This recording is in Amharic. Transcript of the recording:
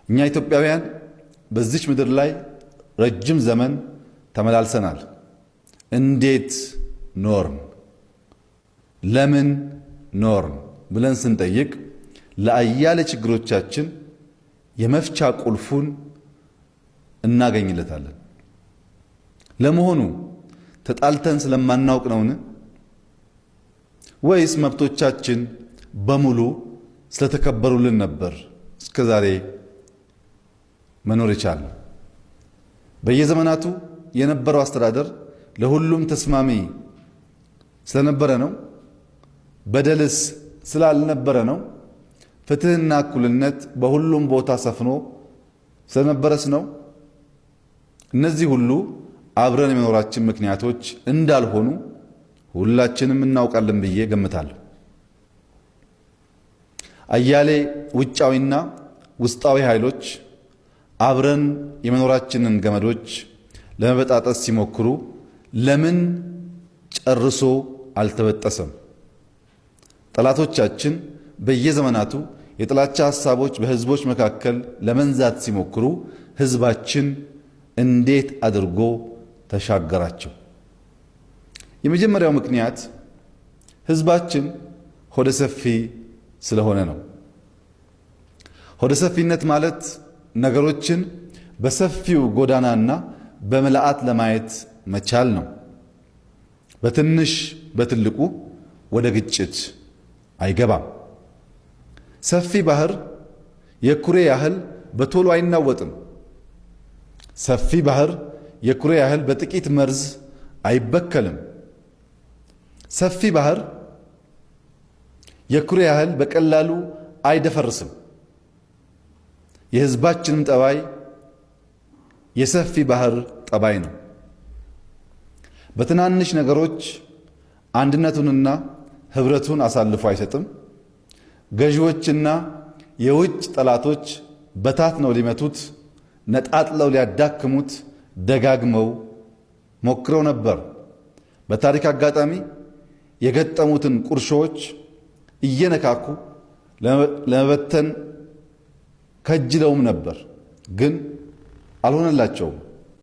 እኛ ኢትዮጵያውያን በዚች ምድር ላይ ረጅም ዘመን ተመላልሰናል። እንዴት ኖርን፣ ለምን ኖርን ብለን ስንጠይቅ ለአያሌ ችግሮቻችን የመፍቻ ቁልፉን እናገኝለታለን። ለመሆኑ ተጣልተን ስለማናውቅ ነውን? ወይስ መብቶቻችን በሙሉ ስለተከበሩልን ነበር እስከዛሬ መኖር የቻልነው? በየዘመናቱ የነበረው አስተዳደር ለሁሉም ተስማሚ ስለነበረ ነው? በደልስ ስላልነበረ ነው? ፍትህና እኩልነት በሁሉም ቦታ ሰፍኖ ስለነበረስ ነው? እነዚህ ሁሉ አብረን የመኖራችን ምክንያቶች እንዳልሆኑ ሁላችንም እናውቃለን ብዬ ገምታለሁ። አያሌ ውጫዊና ውስጣዊ ኃይሎች አብረን የመኖራችንን ገመዶች ለመበጣጠስ ሲሞክሩ ለምን ጨርሶ አልተበጠሰም? ጠላቶቻችን በየዘመናቱ የጥላቻ ሐሳቦች በህዝቦች መካከል ለመንዛት ሲሞክሩ ህዝባችን እንዴት አድርጎ ተሻገራቸው? የመጀመሪያው ምክንያት ህዝባችን ሆደ ሰፊ ስለሆነ ነው። ሆደ ሰፊነት ማለት ነገሮችን በሰፊው ጎዳናና በምልአት ለማየት መቻል ነው። በትንሽ በትልቁ ወደ ግጭት አይገባም። ሰፊ ባህር የኩሬ ያህል በቶሎ አይናወጥም። ሰፊ ባህር የኩሬ ያህል በጥቂት መርዝ አይበከልም። ሰፊ ባህር የኩሬ ያህል በቀላሉ አይደፈርስም። የህዝባችንም ጠባይ የሰፊ ባህር ጠባይ ነው። በትናንሽ ነገሮች አንድነቱንና ህብረቱን አሳልፎ አይሰጥም። ገዢዎችና የውጭ ጠላቶች በታትነው ሊመቱት፣ ነጣጥለው ሊያዳክሙት ደጋግመው ሞክረው ነበር። በታሪክ አጋጣሚ የገጠሙትን ቁርሾዎች እየነካኩ ለመበተን ከጅለውም ነበር፣ ግን አልሆነላቸውም።